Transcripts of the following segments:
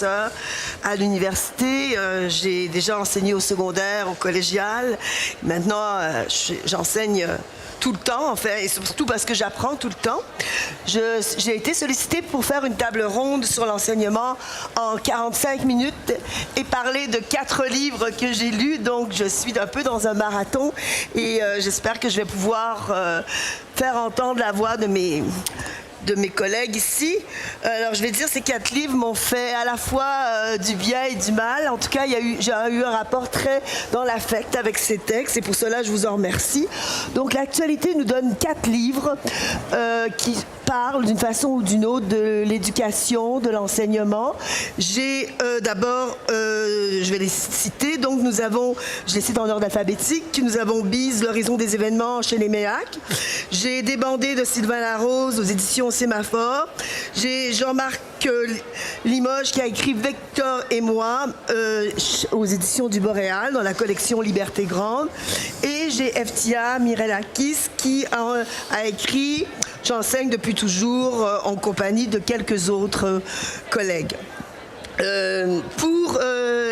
à l'université. J'ai déjà enseigné au secondaire, au collégial. Maintenant, j'enseigne tout le temps, en fait, et surtout parce que j'apprends tout le temps. J'ai été sollicitée pour faire une table ronde sur l'enseignement en 45 minutes et parler de 4 livres que j'ai lus. Donc, je suis un peu dans un marathon et j'espère que je vais pouvoir faire entendre la voix de mes collègues ici. Alors, je vais dire, ces 4 livres m'ont fait à la fois du bien et du mal. En tout cas, j'ai eu un rapport très dans l'affect avec ces textes et pour cela, je vous en remercie. Donc, l'actualité nous donne 4 livres qui parlent d'une façon ou d'une autre de l'éducation, de l'enseignement. J'ai d'abord, je vais les citer, donc nous avons, je les cite en ordre alphabétique, nous avons Bise, l'horizon des événements chez les Méac. J'ai Débandé de Sylvain Larose aux éditions Sémaphore. J'ai Jean-Marc Limoges qui a écrit Victor et moi aux éditions du Boréal dans la collection Liberté Grande. Et j'ai Eftia Mirelakis qui a écrit J'enseigne depuis toujours en compagnie de quelques autres collègues. Pour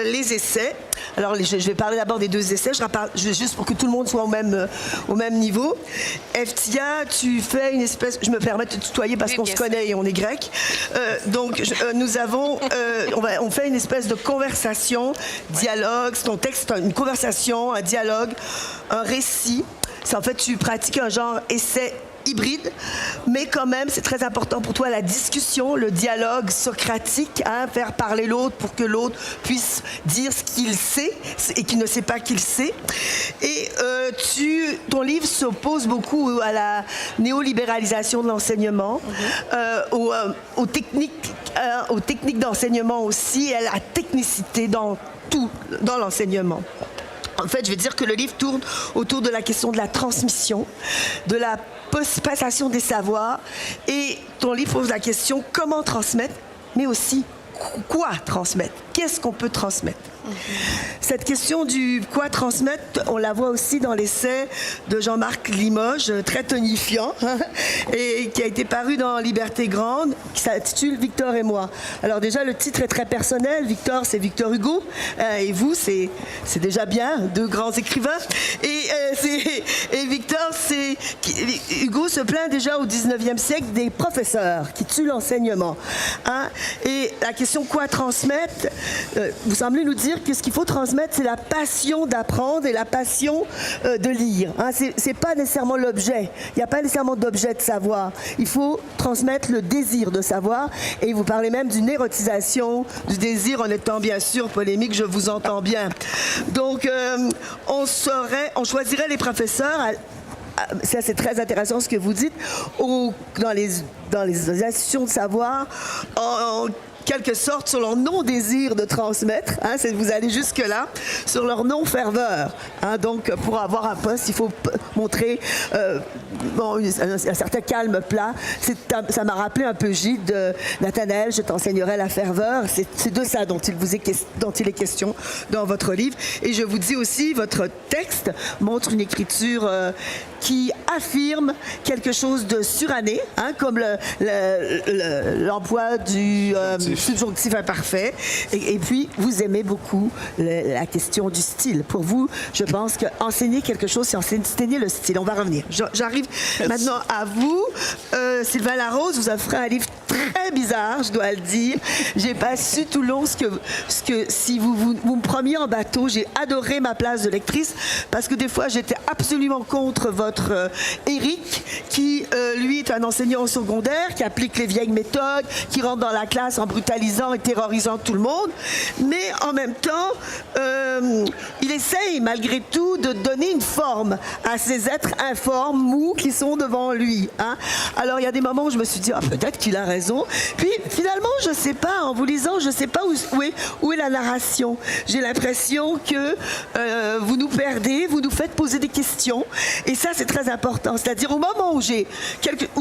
les essais, alors je vais parler d'abord des 2 essais, juste pour que tout le monde soit au même niveau. Eftia, tu fais une espèce, je me permets de te tutoyer parce qu'on se connaît et on est grec. Donc nous avons, on fait une espèce de conversation, dialogue, ton texte, une conversation, un dialogue, un récit. En fait, tu pratiques un genre essai hybride, mais quand même, c'est très important pour toi la discussion, le dialogue socratique, faire parler l'autre pour que l'autre puisse dire ce qu'il sait et qu'il ne sait pas qu'il sait. Et ton livre s'oppose beaucoup à la néolibéralisation de l'enseignement, aux techniques d'enseignement aussi, et à la technicité dans l'enseignement. En fait, je vais dire que le livre tourne autour de la question de la transmission, de la passation des savoirs. Et ton livre pose la question comment transmettre, mais aussi quoi transmettre. Qu'est-ce qu'on peut transmettre? Cette question du quoi transmettre, on la voit aussi dans l'essai de Jean-Marc Limoges, très tonifiant, et qui a été paru dans Liberté Grande, qui s'intitule Victor et moi. Alors déjà, le titre est très personnel. Victor, c'est Victor Hugo, et vous, c'est déjà bien, 2 grands écrivains. Et Victor, Hugo se plaint déjà au 19e siècle des professeurs qui tuent l'enseignement. Et la question quoi transmettre, vous semblez nous dire que ce qu'il faut transmettre, c'est la passion d'apprendre et la passion de lire. C'est pas nécessairement l'objet. Il n'y a pas nécessairement d'objet de savoir. Il faut transmettre le désir de savoir. Et vous parlez même d'une érotisation du désir en étant bien sûr polémique, je vous entends bien. Donc, on choisirait les professeurs ça, c'est très intéressant ce que vous dites, dans les institutions de savoir, en quelque sorte sur leur non-désir de transmettre, vous allez jusque-là, sur leur non-ferveur. Donc, pour avoir un poste, il faut montrer un certain calme plat. Ça m'a rappelé un peu Gilles de Nathanaël, je t'enseignerai la ferveur. C'est de ça dont il est question dans votre livre. Et je vous dis aussi, votre texte montre une écriture qui affirme quelque chose de suranné, comme l'emploi du subjonctif imparfait. Et puis, vous aimez beaucoup la question du style. Pour vous, je pense qu'enseigner quelque chose, c'est enseigner le style. On va revenir. J'arrive maintenant à vous. Sylvain Larose vous offrez un livre très bizarre, je dois le dire. J'ai pas su tout le long ce que si vous me preniez en bateau, j'ai adoré ma place de lectrice parce que des fois, j'étais absolument contre votre Éric, qui, lui, est un enseignant au secondaire, qui applique les vieilles méthodes, qui rentre dans la classe en brutalisant et terrorisant tout le monde. Mais en même temps, il essaye, malgré tout, de donner une forme à ces êtres informes, mous, qui sont devant lui. Alors, il y a des moments où je me suis dit, peut-être qu'il a raison. Puis, finalement, je ne sais pas, en vous lisant, je ne sais pas où est la narration. J'ai l'impression que vous nous perdez, vous nous faites poser des questions. Et ça, c'est très important. C'est-à-dire, au moment où je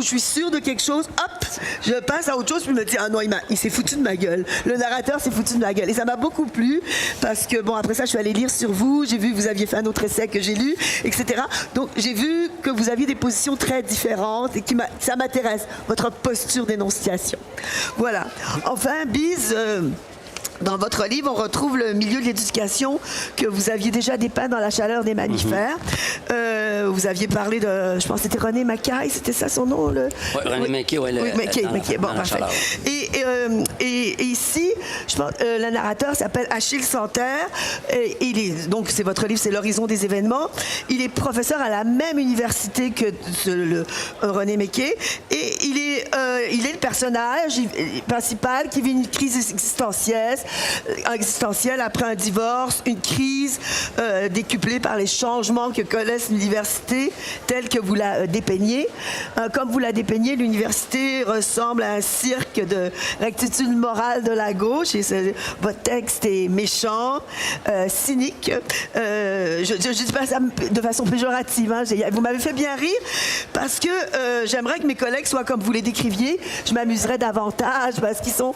suis sûre de quelque chose, hop, je passe à autre chose, puis je me dis, non, il s'est foutu de ma gueule. Le narrateur s'est foutu de ma gueule. Et ça m'a beaucoup plu, parce que, après ça, je suis allée lire sur vous, j'ai vu que vous aviez fait un autre essai que j'ai lu, etc. Donc, j'ai vu que vous aviez des positions très différentes, et ça m'intéresse, votre posture d'énonciation. Voilà. Enfin, Bise... Dans votre livre, on retrouve le milieu de l'éducation que vous aviez déjà dépeint dans La chaleur des mammifères. Vous aviez parlé de, je pense que c'était René Mackay, c'était ça son nom? Oui, René Mackay, oui. Mackay, bon, parfait. Et ici, je pense, le narrateur s'appelle Achille Santerre. Donc, c'est votre livre, c'est L'horizon des événements. Il est professeur à la même université que René Mackay. Et il est le personnage principal qui vit une crise existentielle après un divorce, une crise décuplée par les changements que connaît l'université telle que vous la dépeignez. Comme vous la dépeignez, l'université ressemble à un cirque de rectitude morale de la gauche. Et votre texte est méchant, cynique. Je ne dis pas ça de façon péjorative. Hein. Vous m'avez fait bien rire parce que j'aimerais que mes collègues soient comme vous les décriviez. Je m'amuserais davantage parce qu'ils sont...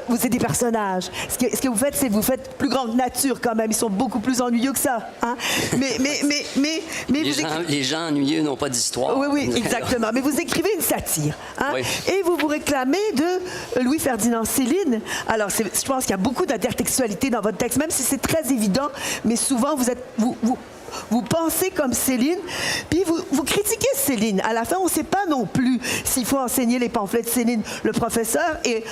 vous êtes des personnages. Ce que vous faites, c'est vous faites plus grande nature quand même. Ils sont beaucoup plus ennuyeux que ça. Hein? Mais les gens ennuyeux n'ont pas d'histoire. Oui, exactement. Mais vous écrivez une satire. Hein? Oui. Et vous réclamez de Louis-Ferdinand Céline. Alors, je pense qu'il y a beaucoup d'intertextualité dans votre texte, même si c'est très évident, mais souvent, vous pensez comme Céline, puis vous critiquez Céline. À la fin, on ne sait pas non plus s'il faut enseigner les pamphlets de Céline. Le professeur est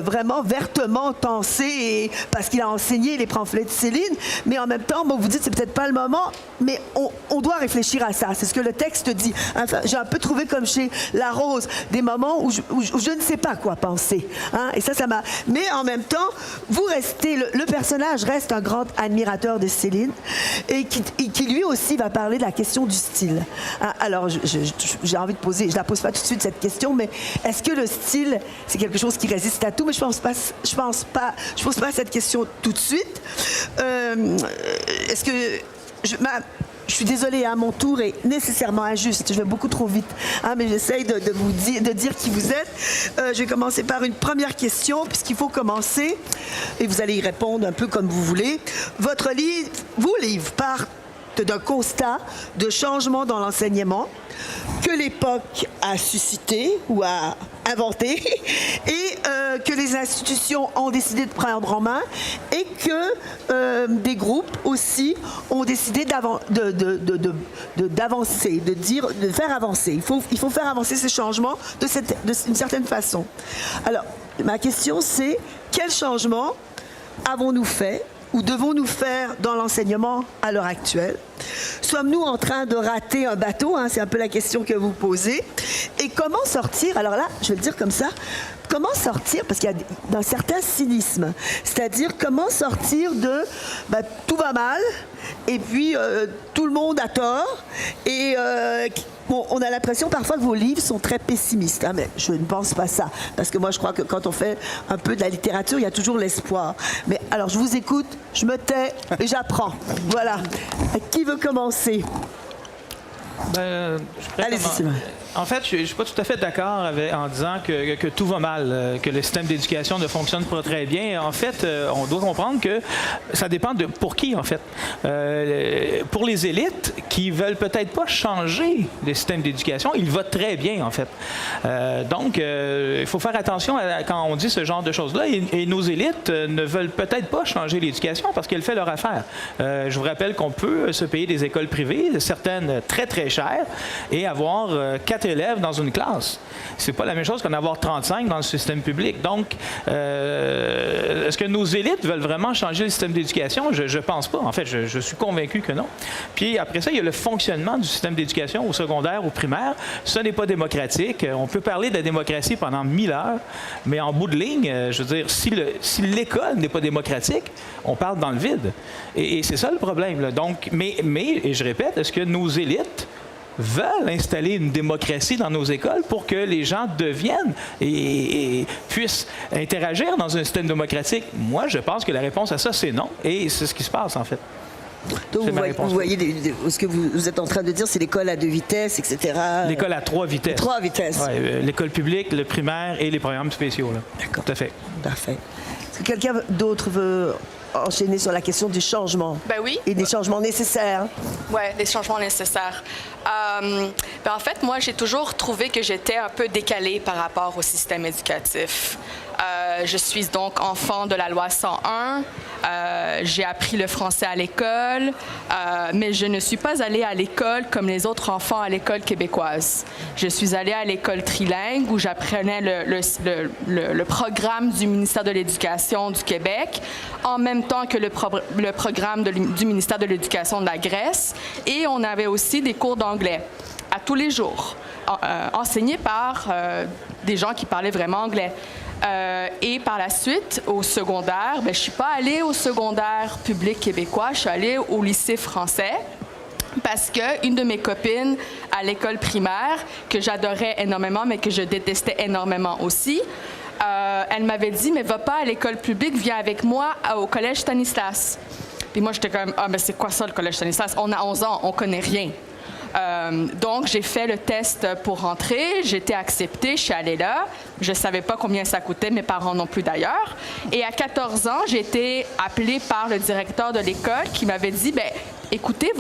vraiment vertement tensé parce qu'il a enseigné les pamphlets de Céline, mais en même temps, vous dites c'est peut-être pas le moment, mais on doit réfléchir à ça. C'est ce que le texte dit. Enfin, j'ai un peu trouvé comme chez La Rose, des moments où je ne sais pas quoi penser. Hein? Et ça m'a... Mais en même temps, vous restez... Le personnage reste un grand admirateur de Céline et qui lui aussi va parler de la question du style. Alors, j'ai envie de poser, je la pose pas tout de suite cette question, mais est-ce que le style, c'est quelque chose qui résiste à tout? Mais je pose pas cette question tout de suite. Est-ce que je suis désolée, mon tour est nécessairement injuste. Je vais beaucoup trop vite. Mais j'essaye de dire qui vous êtes. Je vais commencer par une première question, puisqu'il faut commencer, et vous allez y répondre un peu comme vous voulez. Vos livres partent d'un constat de changement dans l'enseignement que l'époque a suscité ou a inventé et que les institutions ont décidé de prendre en main et que des groupes aussi ont décidé d'avancer, de faire avancer. Il faut faire avancer ces changements d'une certaine façon. Alors, ma question c'est, quel changement avons-nous fait ou devons-nous faire dans l'enseignement à l'heure actuelle? Sommes-nous en train de rater un bateau? C'est un peu la question que vous posez. Et comment sortir? Alors là, je vais le dire comme ça. Comment sortir? Parce qu'il y a d'un certain cynisme. C'est-à-dire, comment sortir de tout va mal et puis tout le monde a tort et on a l'impression parfois que vos livres sont très pessimistes. Mais je ne pense pas ça. Parce que moi, je crois que quand on fait un peu de la littérature, il y a toujours l'espoir. Mais alors, je vous écoute, je me tais et j'apprends. Voilà. Qui veut commencer? Allez-y, Sylvain. En fait, je ne suis pas tout à fait d'accord en disant que tout va mal, que le système d'éducation ne fonctionne pas très bien. En fait, on doit comprendre que ça dépend de pour qui, en fait. Pour les élites qui veulent peut-être pas changer le système d'éducation, il va très bien, en fait. Donc, il faut faire attention quand on dit ce genre de choses-là. Et nos élites ne veulent peut-être pas changer l'éducation parce qu'elle fait leur affaire. Je vous rappelle qu'on peut se payer des écoles privées, certaines très, très chères, et avoir 4 élèves dans une classe. C'est pas la même chose qu'en avoir 35 dans le système public. Donc, est-ce que nos élites veulent vraiment changer le système d'éducation? Je pense pas. En fait, je suis convaincu que non. Puis après ça, il y a le fonctionnement du système d'éducation au secondaire, au primaire. Ce n'est pas démocratique. On peut parler de la démocratie pendant 1000 heures, mais en bout de ligne, je veux dire, si l'école n'est pas démocratique, on parle dans le vide. Et c'est ça le problème, là. Donc, mais, et je répète, est-ce que nos élites veulent installer une démocratie dans nos écoles pour que les gens deviennent et puissent interagir dans un système démocratique? Moi, je pense que la réponse à ça, c'est non. Et c'est ce qui se passe, en fait. Donc, vous voyez ce que vous êtes en train de dire, c'est l'école à 2 vitesses, etc. L'école à 3 vitesses. 3 vitesses. Ouais, l'école publique, le primaire et les programmes spéciaux. D'accord. Tout à fait. Parfait. Est-ce que quelqu'un d'autre veut enchaîner sur la question du changement? Ben oui. Et des changements nécessaires. Oui, des changements nécessaires. En fait, moi, j'ai toujours trouvé que j'étais un peu décalée par rapport au système éducatif. Je suis donc enfant de la loi 101. J'ai appris le français à l'école, mais je ne suis pas allée à l'école comme les autres enfants à l'école québécoise. Je suis allée à l'école trilingue où j'apprenais le programme du ministère de l'Éducation du Québec, en même temps que le programme du ministère de l'Éducation de la Grèce. Et on avait aussi des cours d'anglais à tous les jours, enseignés par des gens qui parlaient vraiment anglais. Et par la suite, au secondaire, je ne suis pas allée au secondaire public québécois, je suis allée au lycée français parce qu'une de mes copines à l'école primaire, que j'adorais énormément, mais que je détestais énormément aussi, elle m'avait dit « Mais va pas à l'école publique, viens avec moi au collège Stanislas. » Puis moi, j'étais comme « Ah, mais c'est quoi ça, le collège Stanislas? On a 11 ans, on connaît rien. » Donc, j'ai fait le test pour rentrer, j'ai été acceptée, je suis allée là. Je ne savais pas combien ça coûtait, mes parents non plus d'ailleurs. Et à 14 ans, j'ai été appelée par le directeur de l'école qui m'avait dit, bien, écoutez,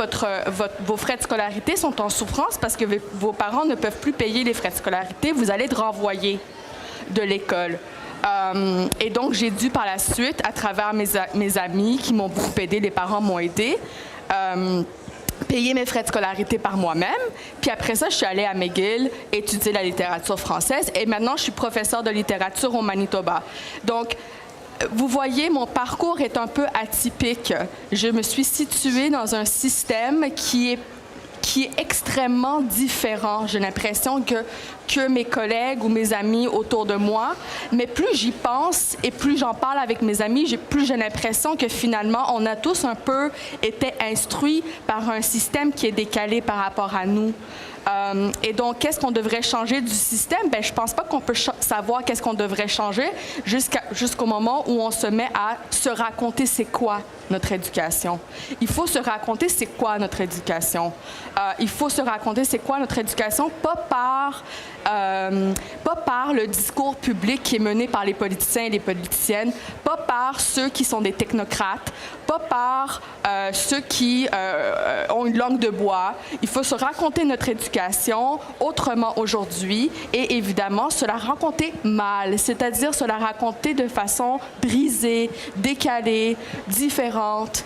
vos frais de scolarité sont en souffrance parce que vos parents ne peuvent plus payer les frais de scolarité, vous allez être renvoyés de l'école. Et donc, j'ai dû par la suite, à travers mes amis qui m'ont beaucoup aidé, les parents m'ont aidé, payer mes frais de scolarité par moi-même. Puis après ça, je suis allée à McGill étudier la littérature française et maintenant, je suis professeure de littérature au Manitoba. Donc, vous voyez, mon parcours est un peu atypique. Je me suis située dans un système qui est extrêmement différent, j'ai l'impression, que mes collègues ou mes amis autour de moi. Mais plus j'y pense et plus j'en parle avec mes amis, plus j'ai l'impression que finalement, on a tous un peu été instruits par un système qui est décalé par rapport à nous. Et donc, qu'est-ce qu'on devrait changer du système? Bien, je ne pense pas qu'on peut savoir qu'est-ce qu'on devrait changer jusqu'au moment où on se met à se raconter c'est quoi notre éducation. Il faut se raconter c'est quoi notre éducation. Il faut se raconter c'est quoi notre éducation, pas par le discours public qui est mené par les politiciens et les politiciennes, pas par ceux qui sont des technocrates, pas par ceux qui ont une langue de bois. Il faut se raconter notre éducation autrement aujourd'hui et évidemment se la raconter mal, c'est-à-dire se la raconter de façon brisée, décalée, différente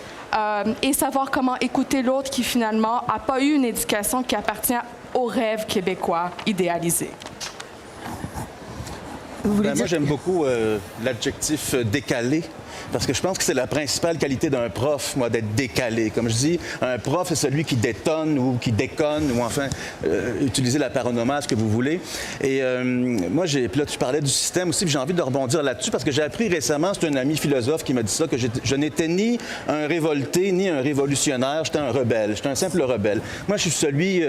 et savoir comment écouter l'autre qui finalement n'a pas eu une éducation qui appartient au rêve québécois idéalisé. Moi, j'aime beaucoup l'adjectif décalé. Parce que je pense que c'est la principale qualité d'un prof, moi, d'être décalé. Comme je dis, un prof, c'est celui qui détonne ou qui déconne, ou enfin, utiliser la paronomase que vous voulez. Et moi, puis là, tu parlais du système aussi, puis j'ai envie de rebondir là-dessus, parce que j'ai appris récemment, c'est un ami philosophe qui m'a dit ça, que je n'étais ni un révolté, ni un révolutionnaire, j'étais un rebelle, j'étais un simple rebelle. Moi, je suis celui,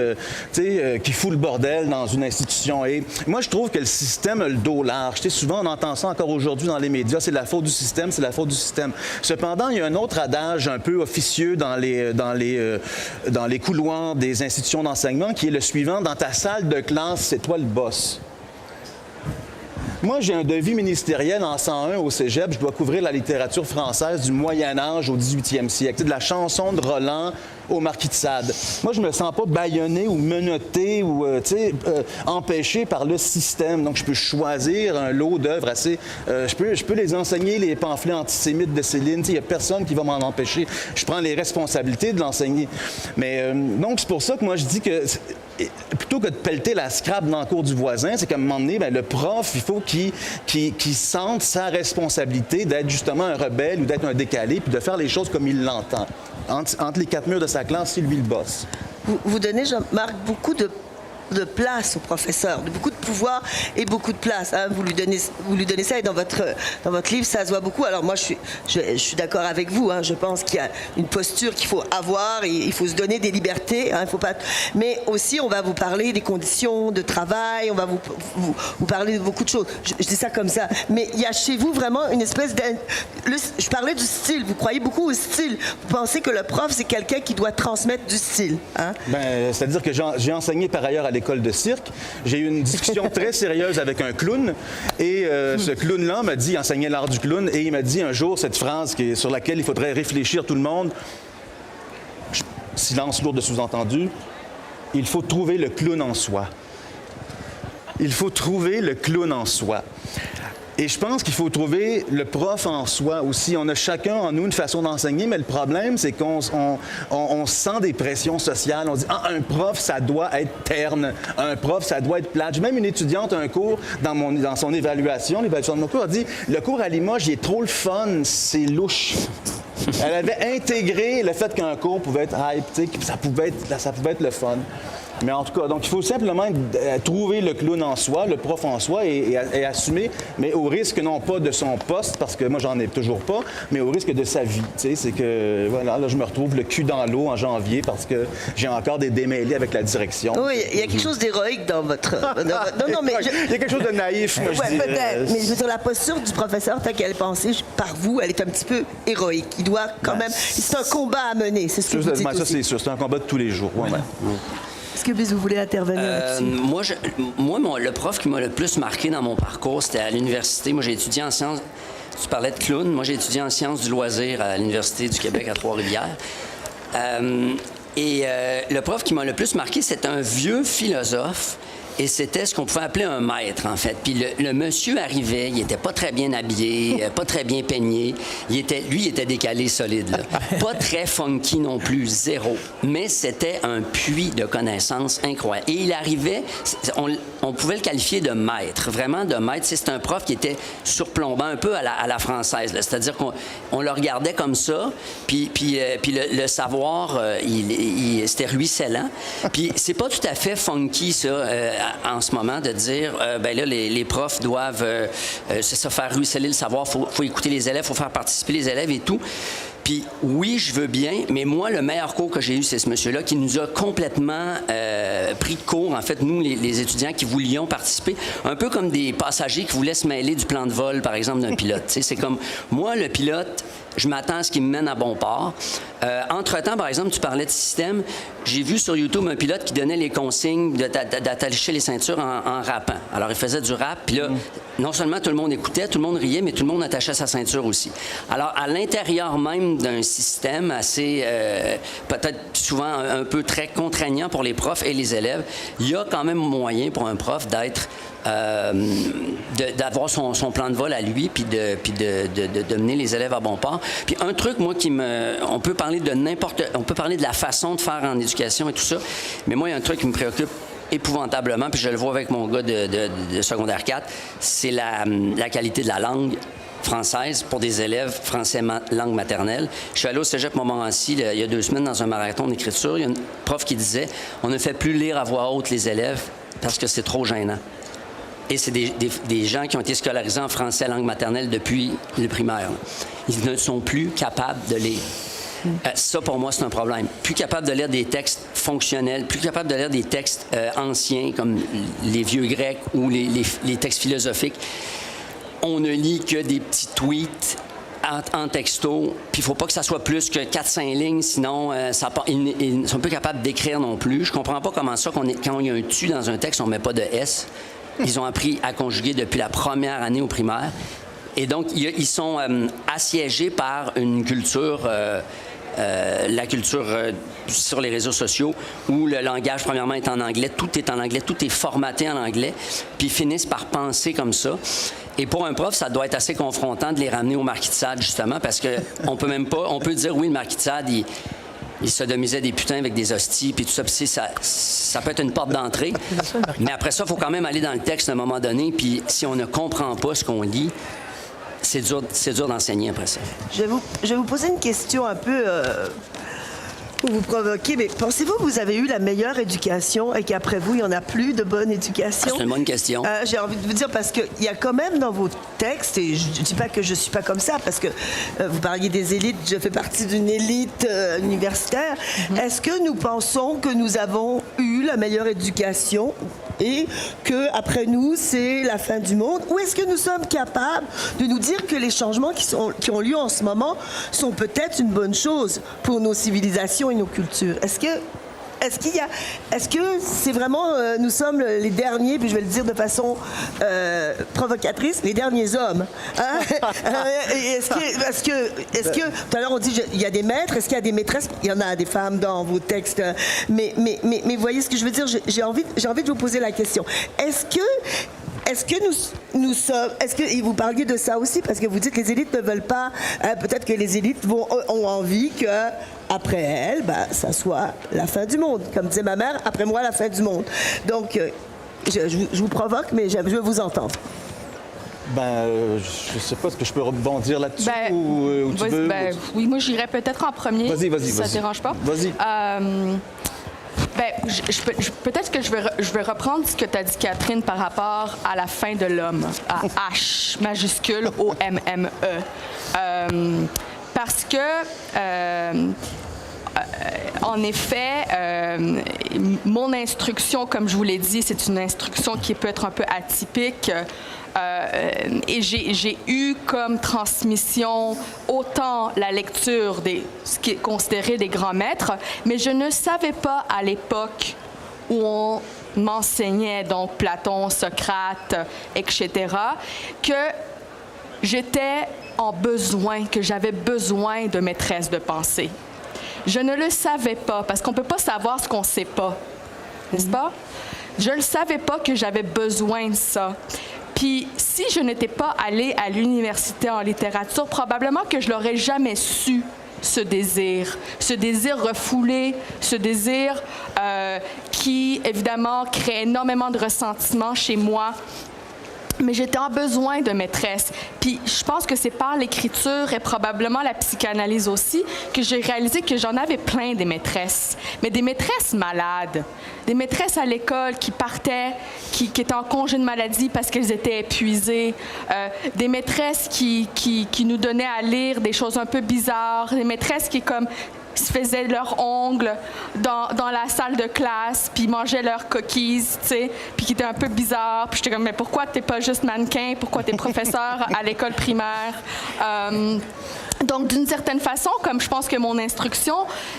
qui fout le bordel dans une institution. Et moi, je trouve que le système a le dos large. Souvent, on entend ça encore aujourd'hui dans les médias, c'est la faute du système, c'est la faute du système. Cependant, il y a un autre adage un peu officieux dans les couloirs des institutions d'enseignement qui est le suivant: dans ta salle de classe, c'est toi le boss. Moi, j'ai un devis ministériel en 101 au cégep. Je dois couvrir la littérature française du Moyen-Âge au 18e siècle, de la chanson de Roland au Marquis de Sade. Moi, je me sens pas bâillonné ou menotté ou empêché par le système. Donc, je peux choisir un lot d'œuvres assez... je peux les enseigner, les pamphlets antisémites de Céline. Il n'y a personne qui va m'en empêcher. Je prends les responsabilités de l'enseigner. Mais donc, c'est pour ça que moi, je dis que... plutôt que de pelleter la scrap dans le cours du voisin, c'est qu'à un moment donné, le prof, il faut qu'il sente sa responsabilité d'être justement un rebelle ou d'être un décalé, puis de faire les choses comme il l'entend. Entre les quatre murs de sa classe, c'est lui le boss. Vous donnez, Jean-Marc, beaucoup de place au professeur, de beaucoup de pouvoir et beaucoup de place. Hein. Vous lui donnez ça et dans votre livre, ça se voit beaucoup. Alors moi, je suis d'accord avec vous. Hein. Je pense qu'il y a une posture qu'il faut avoir et il faut se donner des libertés. Hein. Il faut pas... Mais aussi, on va vous parler des conditions de travail, on va vous parler de beaucoup de choses. Je dis ça comme ça. Mais il y a chez vous vraiment une espèce de... Je parlais du style. Vous croyez beaucoup au style. Vous pensez que le prof, c'est quelqu'un qui doit transmettre du style. Hein? C'est-à-dire que j'ai enseigné par ailleurs à l'école de cirque. J'ai eu une discussion très sérieuse avec un clown et ce clown-là m'a dit, il enseignait l'art du clown, et il m'a dit un jour cette phrase sur laquelle il faudrait réfléchir tout le monde. Silence lourd de sous-entendu. Il faut trouver le clown en soi. Il faut trouver le clown en soi. Et je pense qu'il faut trouver le prof en soi aussi. On a chacun en nous une façon d'enseigner, mais le problème, c'est qu'on sent des pressions sociales. On dit, un prof, ça doit être terne. Un prof, ça doit être plate. J'ai même une étudiante, un cours, dans son évaluation, l'évaluation de mon cours, a dit, le cours à Limoges, il est trop le fun, c'est louche. Elle avait intégré le fait qu'un cours pouvait être hype, tu sais, que ça pouvait être le fun. Mais en tout cas, donc il faut simplement trouver le clown en soi, le prof en soi et assumer, mais au risque non pas de son poste, parce que moi j'en ai toujours pas, mais au risque de sa vie. Tu sais, c'est que voilà, là je me retrouve le cul dans l'eau en janvier parce que j'ai encore des démêlés avec la direction. Oui, il y a quelque chose d'héroïque dans votre... Non, mais... Il y a quelque chose de naïf, moi, je dirais. Peut-être, mais je veux dire, la posture du professeur, tant qu'elle est pensée par vous, elle est un petit peu héroïque. Il doit quand même... C'est un combat à mener, c'est ce que vous dites ça, c'est sûr, c'est un combat de tous les jours. Ouais. Est-ce que vous voulez intervenir là-dessus? Moi, le prof qui m'a le plus marqué dans mon parcours, c'était à l'université. Moi, j'ai étudié en sciences... Tu parlais de clown. Moi, j'ai étudié en sciences du loisir à l'Université du Québec à Trois-Rivières. Le prof qui m'a le plus marqué, c'est un vieux philosophe. Et c'était ce qu'on pouvait appeler un maître, en fait. Puis le monsieur arrivait, il était pas très bien habillé, pas très bien peigné. Il était décalé solide, là. Pas très funky non plus, zéro. Mais c'était un puits de connaissances incroyable. Et il arrivait, on pouvait le qualifier de maître, vraiment de maître. C'est un prof qui était surplombant, un peu à la française, là. C'est-à-dire qu'on le regardait comme ça, puis le savoir, c'était ruisselant. Puis c'est pas tout à fait funky, ça, en ce moment, de dire, ben là, les profs doivent faire ruisseler le savoir, faut écouter les élèves, faut faire participer les élèves et tout. Puis oui, je veux bien, mais moi, le meilleur cours que j'ai eu, c'est ce monsieur-là qui nous a complètement pris de court, en fait, nous, les étudiants qui voulions participer, un peu comme des passagers qui voulaient se mêler du plan de vol, par exemple, d'un pilote. Tu sais, c'est comme, moi, le pilote, je m'attends à ce qu'il me mène à bon port. Entre-temps, par exemple, tu parlais de système. J'ai vu sur YouTube un pilote qui donnait les consignes d'attacher les ceintures en rappant. Alors, il faisait du rap, puis là, non seulement tout le monde écoutait, tout le monde riait, mais tout le monde attachait sa ceinture aussi. Alors, à l'intérieur même d'un système assez, peut-être souvent un peu très contraignant pour les profs et les élèves, il y a quand même moyen pour un prof d'être... d'avoir son plan de vol à lui, puis de mener les élèves à bon port. Puis un truc, moi, on peut parler de la façon de faire en éducation et tout ça, mais moi, il y a un truc qui me préoccupe épouvantablement, puis je le vois avec mon gars de secondaire 4, c'est la qualité de la langue française pour des élèves français langue maternelle. Je suis allé au cégep Montmorency il y a 2 semaines dans un marathon d'écriture. Il y a une prof qui disait « On ne fait plus lire à voix haute les élèves parce que c'est trop gênant. » Et c'est des gens qui ont été scolarisés en français langue maternelle depuis le primaire. Ils ne sont plus capables de lire. Ça, pour moi, c'est un problème. Plus capable de lire des textes fonctionnels, plus capable de lire des textes anciens, comme les vieux grecs ou les textes philosophiques. On ne lit que des petits tweets en texto, puis il ne faut pas que ça soit plus que 4-5 lignes, sinon ils ne sont pas capables d'écrire non plus. Je comprends pas comment ça, quand il y a un « tu » dans un texte, on ne met pas de « s ». Ils ont appris à conjuguer depuis la première année au primaire. Et donc, ils sont assiégés par une culture, la culture sur les réseaux sociaux, où le langage, premièrement, est en anglais, tout est en anglais, tout est formaté en anglais, puis ils finissent par penser comme ça. Et pour un prof, ça doit être assez confrontant de les ramener au Marquis de Sade, justement, parce qu'on peut même pas... On peut dire, oui, le Marquis de Sade, il sodomisait des putains avec des hosties, puis tout ça. Puis ça peut être une porte d'entrée. Mais après ça, il faut quand même aller dans le texte à un moment donné. Puis si on ne comprend pas ce qu'on lit, c'est dur d'enseigner après ça. Je vais vous poser une question un peu pour vous provoquer. Mais pensez-vous que vous avez eu la meilleure éducation et qu'après vous, il n'y en a plus de bonne éducation? C'est une bonne question. J'ai envie de vous dire, parce qu'il y a quand même dans vos textes, et je ne dis pas que je ne suis pas comme ça, parce que vous parliez des élites, je fais partie d'une élite universitaire. Est-ce que nous pensons que nous avons eu la meilleure éducation et qu'après nous, c'est la fin du monde? Ou est-ce que nous sommes capables de nous dire que les changements qui ont lieu en ce moment sont peut-être une bonne chose pour nos civilisations et nos cultures? Est-ce que c'est vraiment, nous sommes les derniers, puis je vais le dire de façon provocatrice, les derniers hommes. Hein? Est-ce que, tout à l'heure on dit, il y a des maîtres, est-ce qu'il y a des maîtresses? Il y en a des femmes dans vos textes, mais voyez ce que je veux dire? J'ai envie de vous poser la question. est-ce que nous sommes... Est-ce que vous parliez de ça aussi? Parce que vous dites que les élites ne veulent pas... peut-être que les élites ont envie que... Après elle, ça soit la fin du monde. Comme disait ma mère, après moi, la fin du monde. Donc, je vous provoque, mais je veux vous entendre. Je ne sais pas, est-ce que je peux rebondir là-dessus ou tu veux? Oui, moi, j'irais peut-être en premier. Vas-y. Ça ne dérange pas? Vas-y. Peut-être que je vais reprendre ce que tu as dit, Catherine, par rapport à la fin de l'homme, à H majuscule O-M-M-E. Parce que, en effet, mon instruction, comme je vous l'ai dit, c'est une instruction qui peut être un peu atypique. Et j'ai eu comme transmission autant la lecture de ce qui est considéré des grands maîtres, mais je ne savais pas à l'époque où on m'enseignait, donc Platon, Socrate, etc., que j'étais en besoin, que j'avais besoin de maîtresse de pensée. Je ne le savais pas, parce qu'on ne peut pas savoir ce qu'on ne sait pas, n'est-ce pas? Je ne savais pas que j'avais besoin de ça. Puis, si je n'étais pas allée à l'université en littérature, probablement que je l'aurais jamais su, ce désir refoulé, ce désir qui, évidemment, crée énormément de ressentiment chez moi. Mais j'étais en besoin de maîtresse. Puis je pense que c'est par l'écriture et probablement la psychanalyse aussi que j'ai réalisé que j'en avais plein des maîtresses. Mais des maîtresses malades, des maîtresses à l'école qui partaient, qui étaient en congé de maladie parce qu'elles étaient épuisées, des maîtresses qui nous donnaient à lire des choses un peu bizarres, des maîtresses qui se faisaient leurs ongles dans la salle de classe, puis mangeaient leurs cookies, tu sais, puis qui étaient un peu bizarres. Puis j'étais comme, mais pourquoi t'es pas juste mannequin? Pourquoi t'es professeur à l'école primaire? Donc, d'une certaine façon, comme je pense que mon instruction,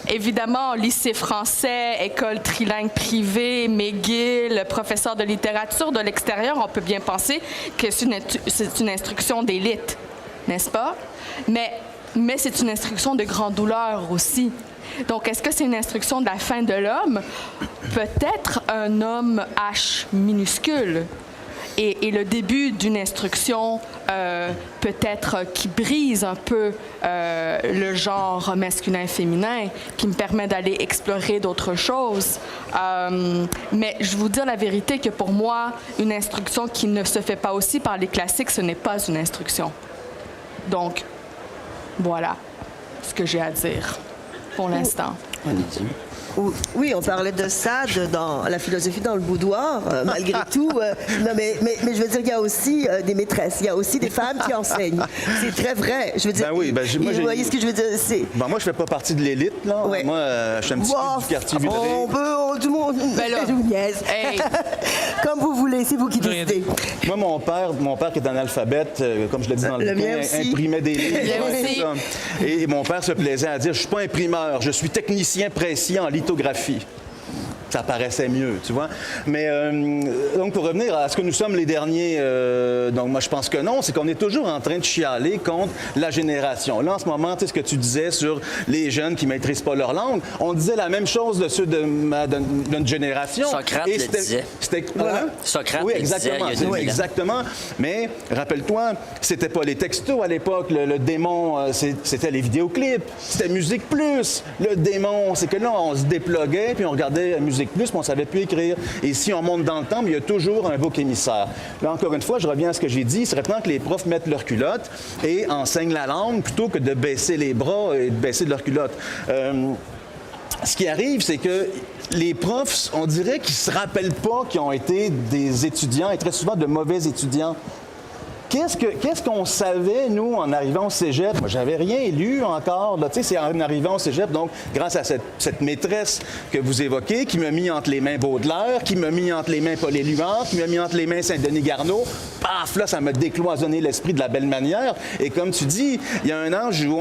évidemment, lycée français, école trilingue privée, McGill, professeur de littérature de l'extérieur, on peut bien penser que c'est une instruction d'élite, n'est-ce pas? Mais c'est une instruction de grande douleur aussi. Donc, est-ce que c'est une instruction de la fin de l'homme? Peut-être un homme H minuscule. Et le début d'une instruction peut-être qui brise un peu le genre masculin-féminin, qui me permet d'aller explorer d'autres choses. Mais je vous dis la vérité que pour moi, une instruction qui ne se fait pas aussi par les classiques, ce n'est pas une instruction. Donc, voilà ce que j'ai à dire pour l'instant. Oui, on parlait de Sade dans la philosophie dans le boudoir, malgré tout. Non, mais je veux dire, il y a aussi des maîtresses, il y a aussi des femmes qui enseignent. C'est très vrai. Je veux dire, vous voyez ce que je veux dire? Moi, je fais pas partie de l'élite, là. Ouais. Moi, je suis un petit peu du quartier Villeray. Tout le monde, je vous niaise. Hey. Comme vous voulez, c'est vous qui décidez. Moi, mon père qui est analphabète, comme je l'ai dit dans le bouquin, imprimait des livres. Et mon père se plaisait à dire, je suis pas imprimeur, je suis technicien précis en lithographie. Ça paraissait mieux, tu vois. Mais donc, pour revenir à ce que nous sommes les derniers, donc moi, je pense que non, c'est qu'on est toujours en train de chialer contre la génération. Là, en ce moment, tu sais ce que tu disais sur les jeunes qui ne maîtrisent pas leur langue, on disait la même chose de ceux de notre génération. Socrate le disait. Socrate oui, le exactement. disait, il y a exactement. Mais, rappelle-toi, c'était pas les textos à l'époque. Le démon, c'était les vidéoclips. C'était Musique Plus. Le démon, c'est que là, on se déploguait, puis on regardait Musique Plus, mais on ne savait plus écrire. Et si on monte dans le temps, il y a toujours un bouc émissaire. Là, encore une fois, je reviens à ce que j'ai dit. Il serait temps que les profs mettent leurs culottes et enseignent la langue plutôt que de baisser les bras et de baisser leurs culottes. Ce qui arrive, c'est que les profs, on dirait qu'ils ne se rappellent pas qu'ils ont été des étudiants, et très souvent de mauvais étudiants. Qu'est-ce qu'on savait, nous, en arrivant au cégep? Moi, j'avais rien lu encore. Tu sais, c'est en arrivant au cégep, donc, grâce à cette maîtresse que vous évoquez, qui m'a mis entre les mains Baudelaire, qui m'a mis entre les mains Paul Éluard, qui m'a mis entre les mains Saint-Denis Garneau. Paf, là, ça m'a décloisonné l'esprit de la belle manière. Et comme tu dis, il y a un âge où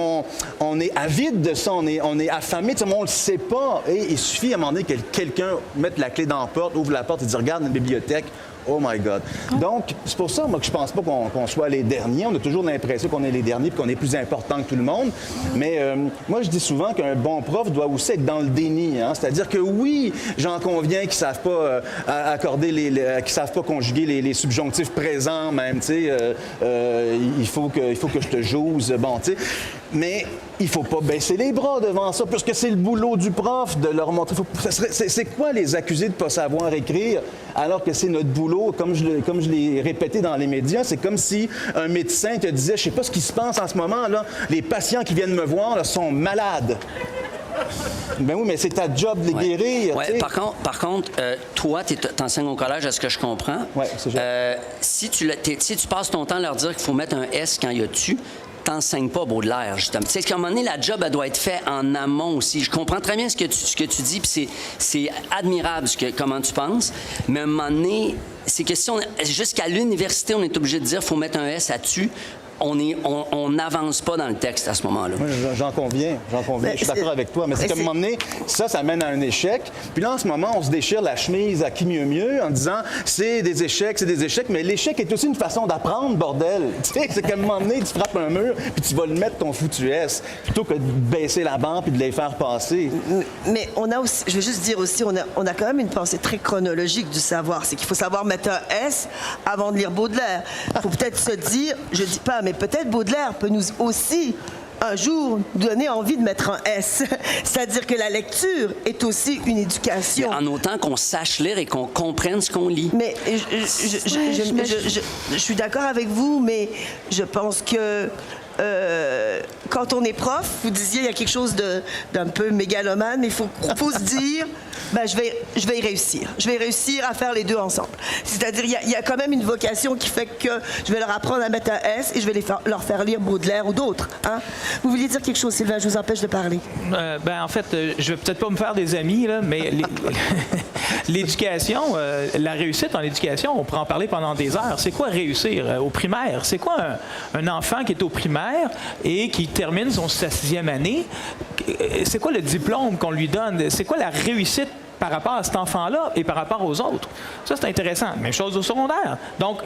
on est avide de ça, on est affamé, tu sais, on ne le sait pas. Et il suffit à un moment donné que quelqu'un mette la clé dans la porte, ouvre la porte et dit, regarde, une bibliothèque, Oh my God. Donc, c'est pour ça, moi, que je pense pas qu'on soit les derniers. On a toujours l'impression qu'on est les derniers et qu'on est plus important que tout le monde. Mais moi, je dis souvent qu'un bon prof doit aussi être dans le déni. Hein? C'est-à-dire que oui, j'en conviens qu'ils savent pas qu'ils savent pas conjuguer les subjonctifs présents même. Tu sais, il faut que je te jose. Bon, tu sais. Mais il faut pas baisser les bras devant ça, puisque c'est le boulot du prof de leur montrer. C'est quoi les accuser de pas savoir écrire, alors que c'est notre boulot, comme je l'ai répété dans les médias, c'est comme si un médecin te disait, je sais pas ce qui se passe en ce moment, là, les patients qui viennent me voir là, sont malades. Ben oui, mais c'est ta job de les guérir. Ouais. Par contre, toi, tu enseignes au collège, à ce que je comprends. Oui, c'est ça. Si tu passes ton temps à leur dire qu'il faut mettre un S quand il y a tu, t'enseignes pas Baudelaire, justement. Tu sais, qu'à un moment donné, la job, elle doit être faite en amont aussi. Je comprends très bien ce que tu dis, puis c'est admirable comment tu penses, mais à un moment donné, c'est question... Jusqu'à l'université, on est obligé de dire qu'il faut mettre un S à tu. On n'avance pas dans le texte à ce moment-là. Oui, j'en conviens. Je suis d'accord avec toi. Mais c'est qu'à un moment donné, ça mène à un échec. Puis là, en ce moment, on se déchire la chemise à qui mieux en disant c'est des échecs. Mais l'échec est aussi une façon d'apprendre, bordel. Tu sais, c'est qu'à un moment donné, tu frappes un mur puis tu vas le mettre ton foutu S plutôt que de baisser la barre puis de les faire passer. Mais on a aussi, je veux juste dire aussi, on a quand même une pensée très chronologique du savoir. C'est qu'il faut savoir mettre un S avant de lire Baudelaire. Il faut peut-être se dire, je dis pas, mais peut-être Baudelaire peut nous aussi, un jour, donner envie de mettre un S. C'est-à-dire que la lecture est aussi une éducation. Mais en autant qu'on sache lire et qu'on comprenne ce qu'on lit. Mais je suis d'accord avec vous, mais je pense que quand on est prof, vous disiez il y a quelque chose d'un peu mégalomane, mais il faut se dire, ben, je vais y réussir. Je vais réussir à faire les deux ensemble. C'est-à-dire, il y a quand même une vocation qui fait que je vais leur apprendre à mettre un S et je vais leur faire lire Baudelaire ou d'autres. Hein? Vous vouliez dire quelque chose, Sylvain? Je vous empêche de parler. En fait, je vais peut-être pas me faire des amis, là, mais l'éducation, la réussite en éducation, on pourrait en parler pendant des heures. C'est quoi réussir au primaire? C'est quoi un enfant qui est au primaire et qui termine sa 6e année? C'est quoi le diplôme qu'on lui donne? C'est quoi la réussite par rapport à cet enfant-là et par rapport aux autres? Ça, c'est intéressant. Même chose au secondaire. Donc,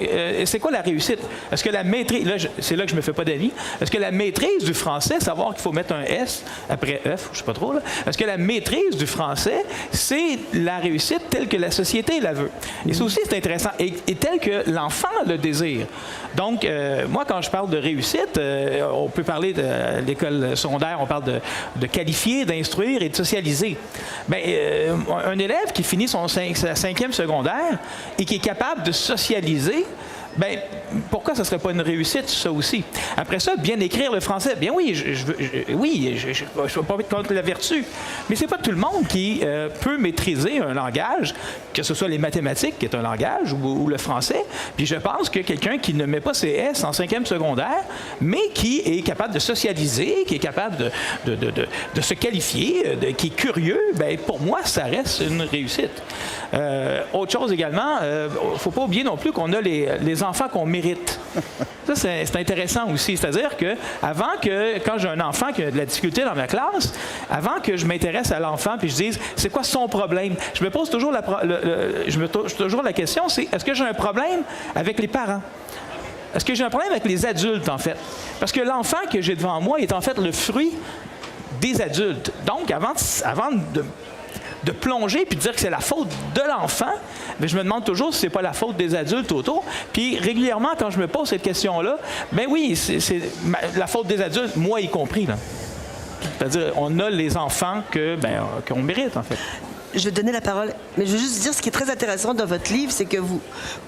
c'est quoi la réussite? Est-ce que la maîtrise... Là, c'est là que je me fais pas d'avis. Est-ce que la maîtrise du français, savoir qu'il faut mettre un S après F, je sais pas trop, là. Est-ce que la maîtrise du français, c'est la réussite telle que la société la veut? Et ça aussi, c'est intéressant. Et telle que l'enfant le désire. Donc, moi, quand je parle de réussite, on peut parler de l'école secondaire, on parle de qualifier, d'instruire et de socialiser. Bien, un élève qui finit sa 5e secondaire et qui est capable de socialiser, bien, pourquoi ça ne serait pas une réussite, ça aussi? Après ça, bien écrire le français. Bien oui, je ne veux pas mettre contre la vertu, mais c'est pas tout le monde qui peut maîtriser un langage, que ce soit les mathématiques, qui est un langage, ou le français. Puis je pense que quelqu'un qui ne met pas ses S en 5e secondaire, mais qui est capable de socialiser, qui est capable de se qualifier, qui est curieux, bien, pour moi, ça reste une réussite. Autre chose également, il ne faut pas oublier non plus qu'on a les enfants qu'on mérite. Ça, c'est intéressant aussi. C'est-à-dire que quand j'ai un enfant qui a de la difficulté dans ma classe, avant que je m'intéresse à l'enfant puis je dise c'est quoi son problème, je me pose toujours la question, c'est est-ce que j'ai un problème avec les parents? Est-ce que j'ai un problème avec les adultes, en fait? Parce que l'enfant que j'ai devant moi est en fait le fruit des adultes. Donc, avant de plonger puis de dire que c'est la faute de l'enfant, mais je me demande toujours si c'est pas la faute des adultes autour. Puis régulièrement, quand je me pose cette question-là, ben oui, c'est la faute des adultes, moi y compris, là. C'est-à-dire, on a les enfants qu'on mérite, en fait. Je vais donner la parole, mais je veux juste dire ce qui est très intéressant dans votre livre, c'est que vous,